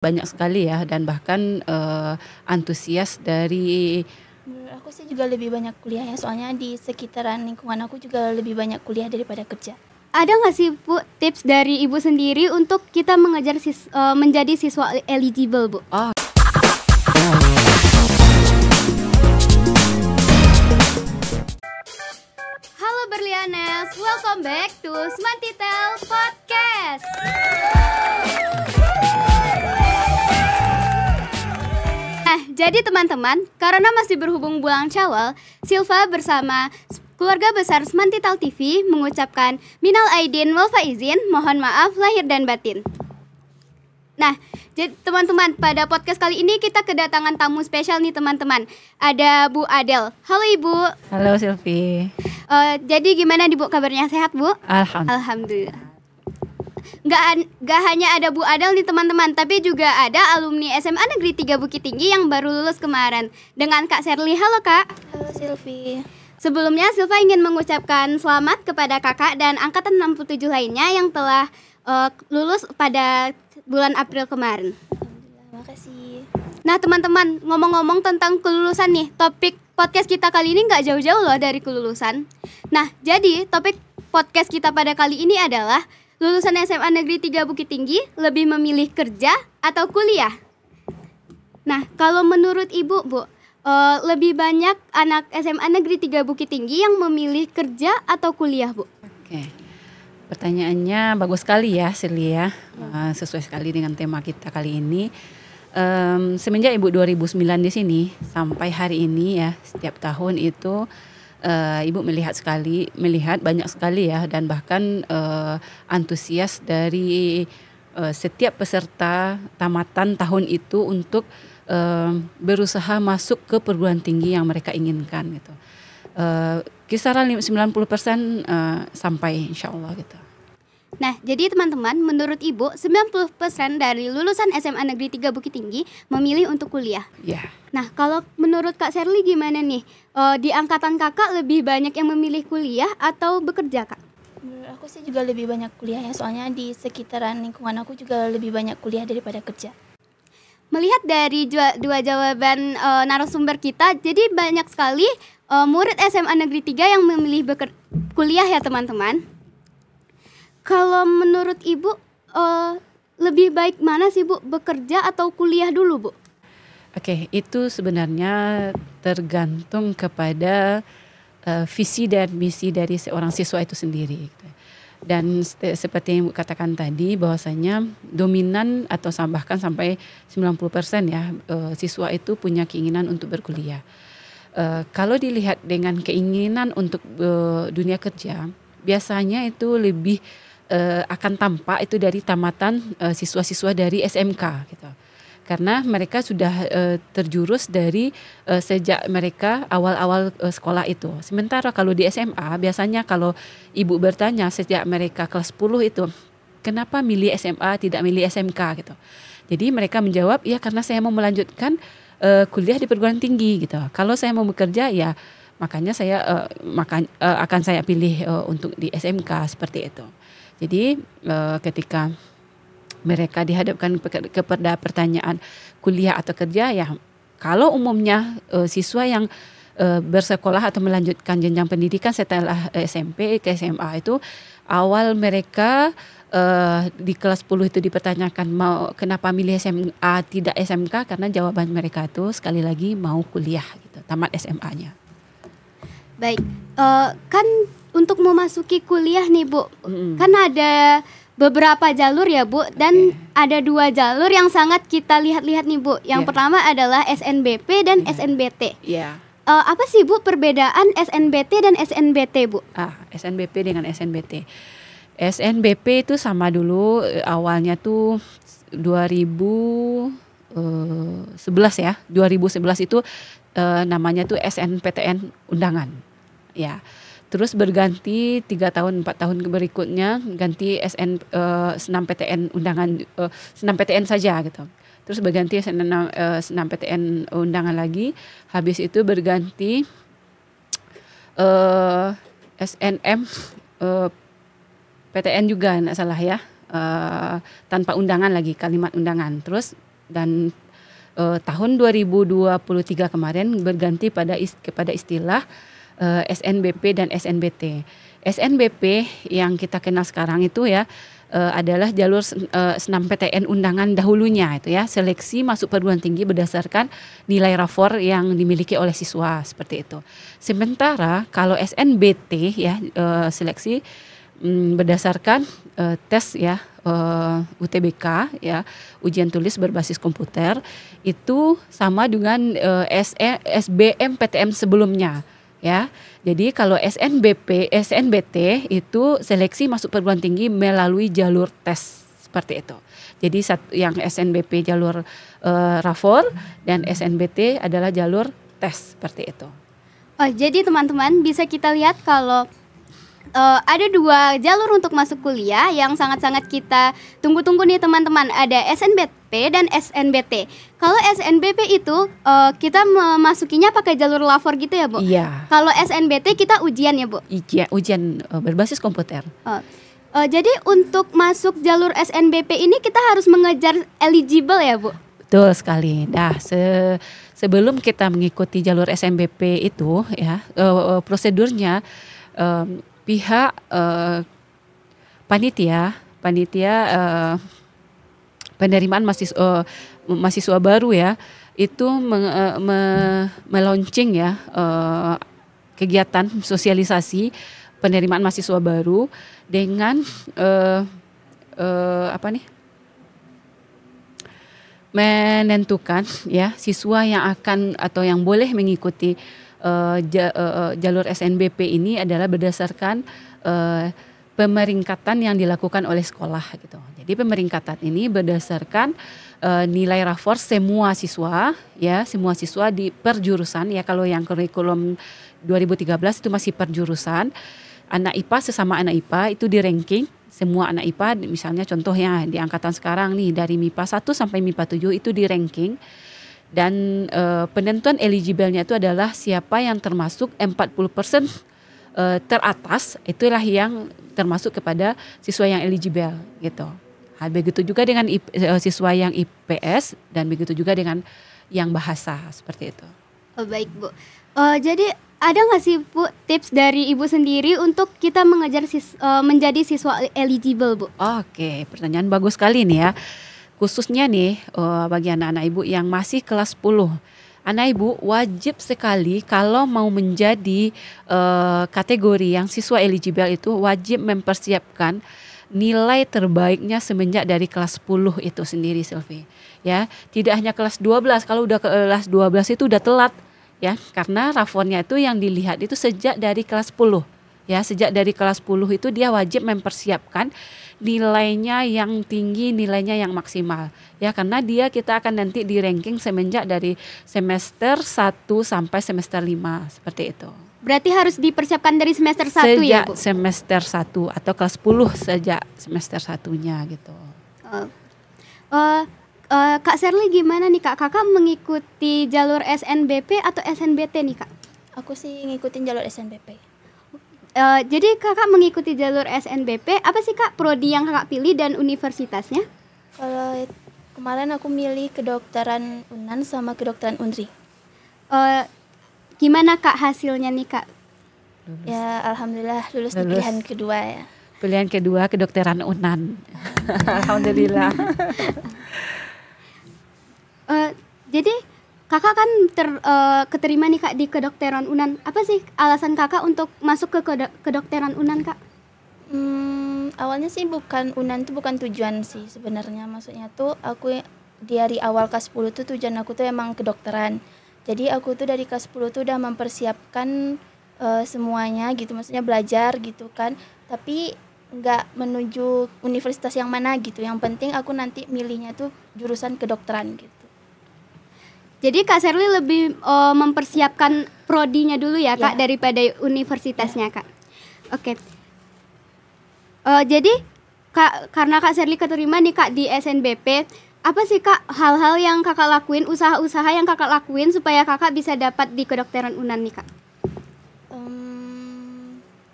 Banyak sekali ya dan bahkan antusias dari Menurut aku sih juga lebih banyak kuliah ya, soalnya di sekitaran lingkungan aku juga lebih banyak kuliah daripada kerja. Ada nggak sih Bu tips dari Ibu sendiri untuk kita menjadi siswa eligible Bu? Halo Berlianers, welcome back to Smantitel Podcast. Nah, jadi teman-teman, karena masih berhubung bulan Syawal, Silva bersama keluarga besar Smantitel TV mengucapkan minal aidin wal faizin, mohon maaf lahir dan batin. Nah, jadi teman-teman, pada podcast kali ini kita kedatangan tamu spesial nih teman-teman. Ada Bu Adel. Halo Ibu. Halo Silvi. Jadi gimana nih Bu, kabarnya sehat Bu? Alhamdulillah. Nggak hanya ada Bu Adel nih teman-teman, tapi juga ada alumni SMA Negeri 3 Bukit Tinggi yang baru lulus kemarin dengan Kak Sherly. Halo Kak. Halo Silvi. Sebelumnya Silva ingin mengucapkan selamat kepada kakak dan angkatan 67 lainnya yang telah lulus pada bulan April kemarin. Alhamdulillah, makasih. Nah teman-teman, ngomong-ngomong tentang kelulusan nih, topik podcast kita kali ini nggak jauh-jauh loh dari kelulusan. Nah, jadi topik podcast kita pada kali ini adalah lulusan SMA Negeri 3 Bukit Tinggi lebih memilih kerja atau kuliah? Nah, kalau menurut Ibu, Bu, lebih banyak anak SMA Negeri 3 Bukit Tinggi yang memilih kerja atau kuliah, Bu? Oke. Pertanyaannya bagus sekali ya Sirli ya. Sesuai sekali dengan tema kita kali ini. Semenjak Ibu 2009 di sini sampai hari ini ya, setiap tahun itu Ibu melihat banyak sekali ya dan bahkan antusias dari setiap peserta tamatan tahun itu untuk berusaha masuk ke perguruan tinggi yang mereka inginkan gitu. Kisaran 90% sampai insya Allah gitu. Nah, jadi teman-teman, menurut Ibu, 90% dari lulusan SMA Negeri 3 Bukit Tinggi memilih untuk kuliah. Ya. Nah, kalau menurut Kak Sherly gimana nih? Di angkatan kakak lebih banyak yang memilih kuliah atau bekerja, Kak? Menurut aku sih juga lebih banyak kuliah ya, soalnya di sekitaran lingkungan aku juga lebih banyak kuliah daripada kerja. Melihat dari dua jawaban narasumber kita, jadi banyak sekali murid SMA Negeri 3 yang memilih kuliah ya teman-teman. Kalau menurut Ibu, lebih baik mana sih Bu, bekerja atau kuliah dulu Bu? Oke, itu sebenarnya tergantung kepada visi dan misi dari seorang siswa itu sendiri. Dan seperti yang Ibu katakan tadi, bahwasanya dominan atau bahkan sampai 90% ya siswa itu punya keinginan untuk berkuliah. Kalau dilihat dengan keinginan untuk dunia kerja, biasanya itu lebih akan tampak itu dari tamatan siswa-siswa dari SMK gitu. Karena mereka sudah terjurus dari sejak mereka awal-awal sekolah itu. Sementara kalau di SMA biasanya kalau Ibu bertanya sejak mereka kelas 10 itu, kenapa milih SMA tidak milih SMK gitu. Jadi mereka menjawab, ya karena saya mau melanjutkan kuliah di perguruan tinggi gitu. Kalau saya mau bekerja ya makanya saya akan saya pilih untuk di SMK seperti itu. Jadi ketika mereka dihadapkan kepada pertanyaan kuliah atau kerja, ya kalau umumnya siswa yang bersekolah atau melanjutkan jenjang pendidikan setelah SMP ke SMA itu awal mereka di kelas 10 itu dipertanyakan mau kenapa milih SMA tidak SMK, karena jawaban mereka itu sekali lagi mau kuliah gitu, tamat SMA-nya. Baik, kan untuk memasuki kuliah nih Bu, kan ada beberapa jalur ya Bu, dan ada 2 jalur yang sangat kita lihat-lihat nih Bu. Yang pertama adalah SNBP dan SNBT. Apa sih Bu perbedaan SNBT dan SNBT Bu? SNBP dengan SNBT. SNBP itu sama dulu awalnya tuh 2011 ya. 2011 itu namanya tuh SNPTN undangan. Ya. Terus berganti 3 tahun 4 tahun berikutnya ganti senam PTN undangan, senam PTN saja gitu. Terus berganti senam PTN undangan lagi. Habis itu berganti SNM PTN juga enggak salah ya. Tanpa undangan lagi, kalimat undangan. Terus dan tahun 2023 kemarin berganti kepada istilah SNBP dan SNBT. SNBP yang kita kenal sekarang itu ya adalah jalur SNMPTN undangan dahulunya itu ya, seleksi masuk perguruan tinggi berdasarkan nilai rapor yang dimiliki oleh siswa seperti itu. Sementara kalau SNBT ya seleksi berdasarkan tes ya UTBK ya, ujian tulis berbasis komputer, itu sama dengan SBMPTN sebelumnya ya. Jadi kalau SNBT itu seleksi masuk perguruan tinggi melalui jalur tes seperti itu. Jadi yang SNBP jalur rapor dan SNBT adalah jalur tes seperti itu. Oh, jadi teman-teman bisa kita lihat kalau ada 2 jalur untuk masuk kuliah yang sangat-sangat kita tunggu-tunggu nih teman-teman. Ada SNBP dan SNBT. Kalau SNBP itu kita memasukinya pakai jalur lapor gitu ya Bu? Iya. Kalau SNBT kita ujian ya Bu? Iya, ujian berbasis komputer. Jadi untuk masuk jalur SNBP ini kita harus mengejar eligible ya Bu? Betul sekali. Nah, sebelum kita mengikuti jalur SNBP itu ya, prosedurnya pihak panitia penerimaan mahasiswa baru ya itu melaunching ya kegiatan sosialisasi penerimaan mahasiswa baru dengan menentukan ya siswa yang akan atau yang boleh mengikuti jalur SNBP ini adalah berdasarkan pemeringkatan yang dilakukan oleh sekolah gitu. Jadi pemeringkatan ini berdasarkan nilai rapor semua siswa ya, semua siswa di perjurusan ya. Kalau yang kurikulum 2013 itu masih perjurusan. Anak IPA sesama anak IPA itu di ranking semua anak IPA, misalnya contohnya di angkatan sekarang nih dari MIPA 1 sampai MIPA 7 itu di ranking. Dan penentuan eligible-nya itu adalah siapa yang termasuk 40% teratas, itulah yang termasuk kepada siswa yang eligible gitu. Begitu juga dengan siswa yang IPS dan begitu juga dengan yang bahasa seperti itu. Oh, baik Bu. Jadi ada nggak sih Bu tips dari Ibu sendiri untuk kita mengejar menjadi siswa eligible Bu? Oke, pertanyaan bagus sekali nih ya. Khususnya nih bagi anak-anak ibu yang masih kelas 10. Anak ibu wajib sekali kalau mau menjadi kategori yang siswa eligible itu wajib mempersiapkan nilai terbaiknya semenjak dari kelas 10 itu sendiri Sylvie. Ya, tidak hanya kelas 12, kalau udah kelas 12 itu udah telat ya, karena rapornya itu yang dilihat itu sejak dari kelas 10. Ya, sejak dari kelas 10 itu dia wajib mempersiapkan nilainya yang tinggi, nilainya yang maksimal. Ya, karena kita akan nanti di ranking semenjak dari semester 1 sampai semester 5 seperti itu. Berarti harus dipersiapkan dari semester 1 ya Bu? Sejak semester 1 atau kelas 10 sejak semester 1-nya gitu. Kak Sherly gimana nih Kak? Kakak mengikuti jalur SNBP atau SNBT nih Kak? Aku sih ngikutin jalur SNBP. Jadi kakak mengikuti jalur SNBP, apa sih Kak prodi yang kakak pilih dan universitasnya? Kalau kemarin aku milih kedokteran UNAN sama kedokteran UNRI. Gimana Kak hasilnya nih Kak? Lulus. Ya alhamdulillah lulus di pilihan kedua ya. Pilihan kedua kedokteran UNAN. Alhamdulillah. Jadi kakak kan keterima nih Kak di kedokteran UNAN. Apa sih alasan kakak untuk masuk ke kedokteran UNAN Kak? Awalnya sih UNAN tuh bukan tujuan sih sebenarnya. Maksudnya tuh aku dari awal kelas 10 tuh tujuan aku tuh emang kedokteran. Jadi aku tuh dari kelas 10 tuh udah mempersiapkan semuanya gitu. Maksudnya belajar gitu kan. Tapi nggak menuju universitas yang mana gitu. Yang penting aku nanti milihnya tuh jurusan kedokteran gitu. Jadi Kak Sherly lebih mempersiapkan prodinya dulu ya Kak daripada universitasnya Kak. Oke. Jadi karena Kak Sherly keterima nih Kak di SNBP, apa sih Kak hal-hal yang kakak lakuin, usaha-usaha yang kakak lakuin supaya kakak bisa dapat di kedokteran UNAN nih Kak?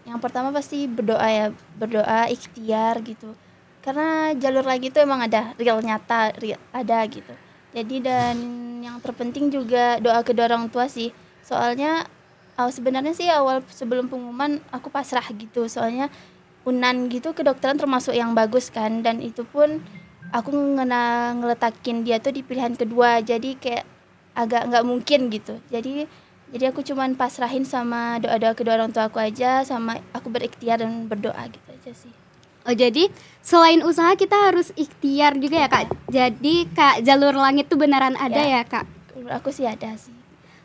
Yang pertama pasti berdoa ikhtiar gitu. Karena jalur lagi itu emang ada real nyata, ada gitu. Jadi dan yang terpenting juga doa kedua orang tua sih. Soalnya sebenarnya sih awal sebelum pengumuman aku pasrah gitu. Soalnya Unan gitu kedokteran termasuk yang bagus kan, dan itu pun aku ngeletakin dia tuh di pilihan kedua. Jadi kayak agak nggak mungkin gitu. Jadi aku cuman pasrahin sama doa-doa kedua orang tua aku aja, sama aku berikhtiar dan berdoa gitu aja sih. Oh, jadi selain usaha kita harus ikhtiar juga ya Kak. Jadi Kak, jalur langit tuh beneran ada ya Kak? Menurut aku sih ada sih.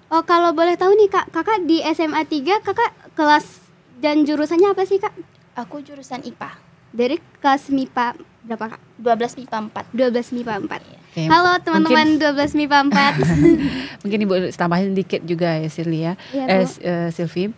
Oh, kalau boleh tahu nih Kak, Kakak di SMA 3 Kakak kelas dan jurusannya apa sih Kak? Aku jurusan IPA. Dari kelas MIPA berapa Kak? 12 MIPA 4. 12 MIPA 4. Oke, Halo teman-teman 12 MIPA 4. Mungkin Ibu tambahin dikit juga ya Silvia, Iya, Bu. Silvi.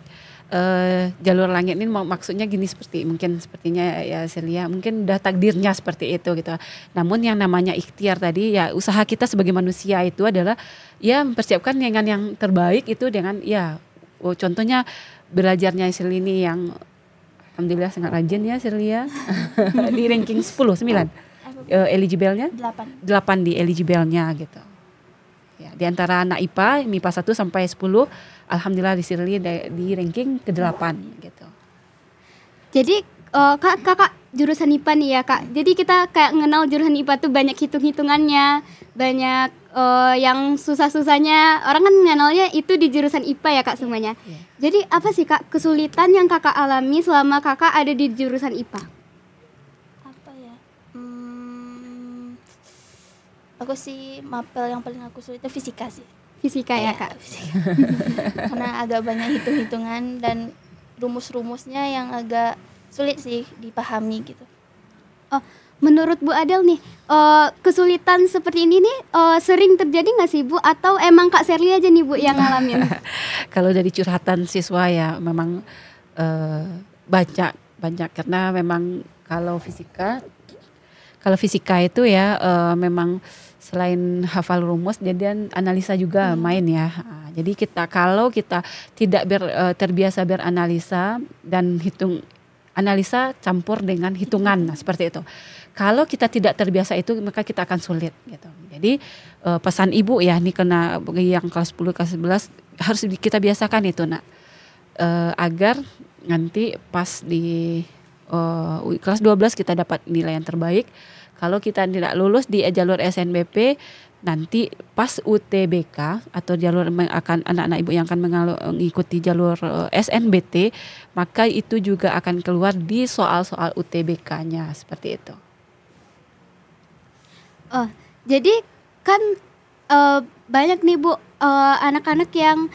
Jalur langit ini maksudnya gini, sepertinya ya Silvia, mungkin udah takdirnya seperti itu gitu. Namun yang namanya ikhtiar tadi ya, usaha kita sebagai manusia itu adalah ya mempersiapkan dengan yang terbaik itu dengan ya contohnya belajarnya Silvi ini yang alhamdulillah sangat rajin ya Silvia. Di ranking 9 eligible-nya 8 di eligible-nya gitu. Ya, di antara anak IPA 1 sampai 10, alhamdulillah di Shirley di ranking ke-8 gitu. Jadi Kakak jurusan IPA nih ya Kak. Jadi kita kayak mengenal jurusan IPA tuh banyak hitung-hitungannya, banyak yang susah-susahnya. Orang kan mengenalnya itu di jurusan IPA ya Kak semuanya. Yeah. Jadi apa sih Kak kesulitan yang Kakak alami selama Kakak ada di jurusan IPA? Apa ya? Aku sih mapel yang paling aku sulit itu fisika sih. Fisika ya Kak. Fisika. Karena agak banyak hitung-hitungan dan rumus-rumusnya yang agak sulit sih dipahami gitu. Oh, menurut Bu Adel nih, kesulitan seperti ini nih sering terjadi nggak sih Bu? Atau emang Kak Sherly aja nih Bu yang ngalamin? Kalau dari curhatan siswa ya memang banyak karena memang kalau fisika itu ya memang selain hafal rumus, jadi analisa juga main ya. Jadi kalau kita tidak terbiasa beranalisa dan analisa campur dengan hitungan, nah, seperti itu. Kalau kita tidak terbiasa itu, maka kita akan sulit gitu. Jadi pesan Ibu ya, ini kena yang kelas 10, kelas 11 harus kita biasakan itu nak, agar nanti pas di kelas 12 kita dapat nilai yang terbaik. Kalau kita tidak lulus di jalur SNBP, nanti pas UTBK atau jalur akan anak-anak Ibu yang akan mengikuti jalur SNBT, maka itu juga akan keluar di soal-soal UTBK-nya seperti itu. Oh, jadi kan banyak nih Bu anak-anak yang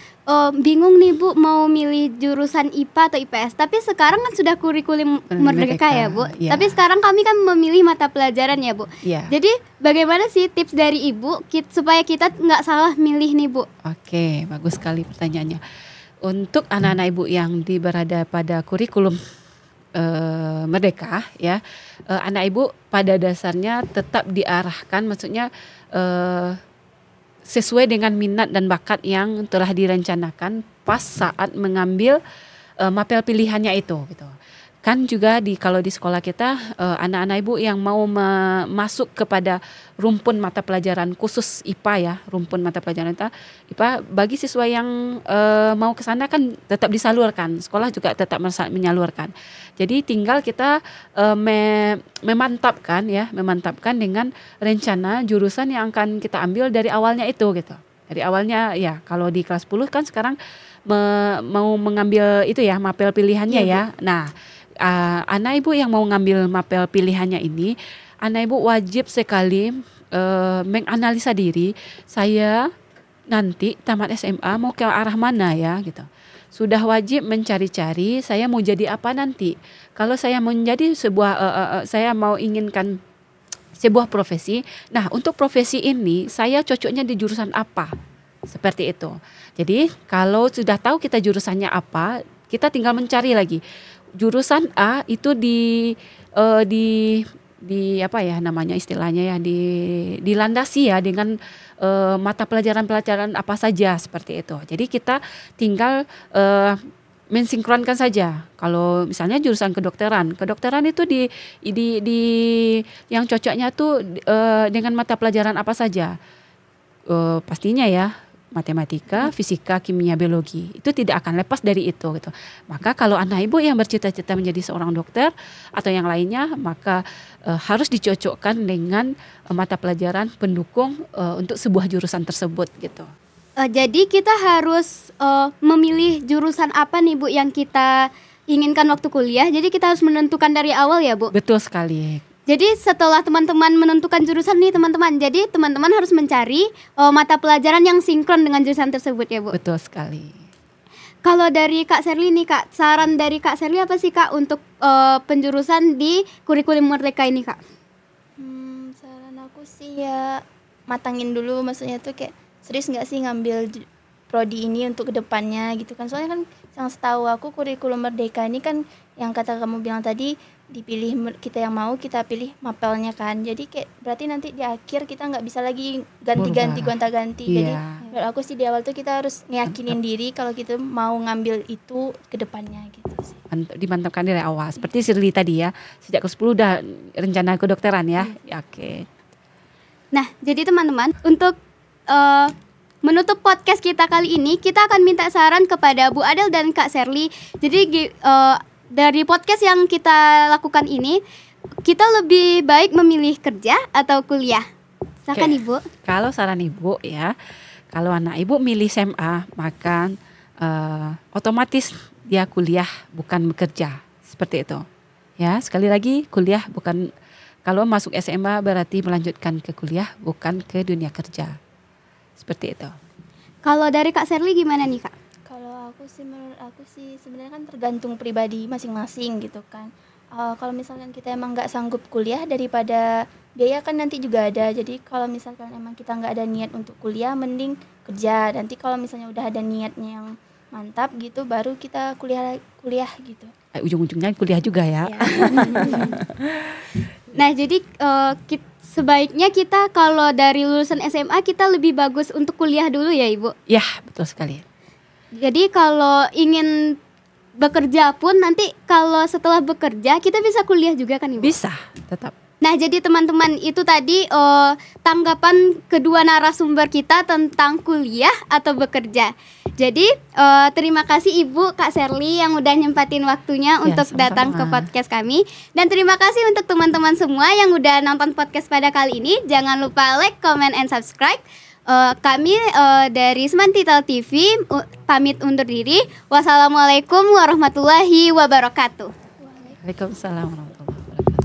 bingung nih Bu mau milih jurusan IPA atau IPS. Tapi sekarang kan sudah kurikulum merdeka ya Bu. Ya. Tapi sekarang kami kan memilih mata pelajaran ya Bu. Ya. Jadi bagaimana sih tips dari Ibu supaya kita nggak salah milih nih Bu? Oke, bagus sekali pertanyaannya. Untuk anak-anak Ibu yang berada pada kurikulum merdeka ya, anak Ibu pada dasarnya tetap diarahkan, maksudnya sesuai dengan minat dan bakat yang telah direncanakan pas saat mengambil mapel pilihannya itu gitu. Kan juga kalau di sekolah kita anak-anak Ibu yang mau masuk kepada rumpun mata pelajaran khusus IPA ya, rumpun mata pelajaran IPA bagi siswa yang mau ke sana kan tetap disalurkan, sekolah juga tetap menyalurkan. Jadi tinggal kita memantapkan dengan rencana jurusan yang akan kita ambil dari awalnya itu gitu. Dari awalnya ya, kalau di kelas 10 kan sekarang mau mengambil itu ya mapel pilihannya ya. Nah, anak Ibu yang mau ngambil mapel pilihannya ini, anak Ibu wajib sekali menganalisa diri, saya nanti tamat SMA mau ke arah mana ya gitu. Sudah wajib mencari-cari saya mau jadi apa nanti. Kalau saya menjadi saya mau inginkan sebuah profesi. Nah, untuk profesi ini saya cocoknya di jurusan apa? Seperti itu. Jadi, kalau sudah tahu kita jurusannya apa, kita tinggal mencari lagi. Jurusan A itu di apa ya namanya istilahnya ya, dilandasi ya dengan mata pelajaran apa saja seperti itu. Jadi kita tinggal mensinkronkan saja. Kalau misalnya jurusan kedokteran itu di yang cocoknya tuh dengan mata pelajaran apa saja. pastinya ya matematika, fisika, kimia, biologi itu tidak akan lepas dari itu gitu. Maka kalau anak ibu yang bercita-cita menjadi seorang dokter atau yang lainnya, maka harus dicocokkan dengan mata pelajaran pendukung untuk sebuah jurusan tersebut gitu. Jadi kita harus memilih jurusan apa nih Bu yang kita inginkan waktu kuliah. Jadi kita harus menentukan dari awal ya Bu. Betul sekali. Jadi setelah teman-teman menentukan jurusan nih teman-teman, jadi teman-teman harus mencari mata pelajaran yang sinkron dengan jurusan tersebut ya Bu. Betul sekali. Kalau dari Kak Sherly nih Kak, saran dari Kak Sherly apa sih Kak untuk penjurusan di kurikulum Merdeka ini Kak? Saran aku sih ya matangin dulu, maksudnya tuh kayak serius nggak sih ngambil prodi ini untuk kedepannya gitu kan. Soalnya kan yang setahu aku kurikulum Merdeka ini kan yang kata kamu bilang tadi, dipilih kita yang mau, kita pilih mapelnya kan. Jadi kayak berarti nanti di akhir kita nggak bisa lagi ganti-ganti, gonta-ganti. Jadi menurut aku sih di awal tuh kita harus ngeyakinin diri kalau kita mau ngambil itu ke depannya gitu sih. Dimantapkan dari awal. Seperti Shirley tadi ya, sejak kelas 10 udah rencana kedokteran ya. Oke. Nah, jadi teman-teman, untuk menutup podcast kita kali ini, kita akan minta saran kepada Bu Adel dan Kak Sherly. Jadi dari podcast yang kita lakukan ini, kita lebih baik memilih kerja atau kuliah? Silakan Ibu. Kalau saran Ibu ya, kalau anak Ibu milih SMA, maka otomatis dia kuliah bukan bekerja. Seperti itu. Ya, sekali lagi kuliah bukan, kalau masuk SMA berarti melanjutkan ke kuliah bukan ke dunia kerja. Seperti itu. Kalau dari Kak Sherly gimana nih Kak? Kalau menurut aku sih sebenarnya kan tergantung pribadi masing-masing gitu kan. Kalau misalkan kita emang nggak sanggup kuliah, daripada biaya kan nanti juga ada. Jadi kalau misalkan emang kita nggak ada niat untuk kuliah, mending kerja. Nanti kalau misalnya udah ada niatnya yang mantap gitu, baru kita kuliah gitu. Ujung-ujungnya kuliah juga ya. Nah jadi sebaiknya kita kalau dari lulusan SMA kita lebih bagus untuk kuliah dulu ya Ibu? Ya, betul sekali. Jadi kalau ingin bekerja pun nanti kalau setelah bekerja kita bisa kuliah juga kan Ibu? Bisa, tetap. Nah jadi teman-teman itu tadi tanggapan kedua narasumber kita tentang kuliah atau bekerja. Jadi terima kasih Ibu Kak Sherly yang udah nyempatin waktunya untuk sama-sama datang ke podcast kami. Dan terima kasih untuk teman-teman semua yang udah nonton podcast pada kali ini. Jangan lupa like, comment, and subscribe. Kami dari Semantital TV pamit undur diri. Wassalamualaikum warahmatullahi wabarakatuh. Waalaikumsalam warahmatullahi wabarakatuh.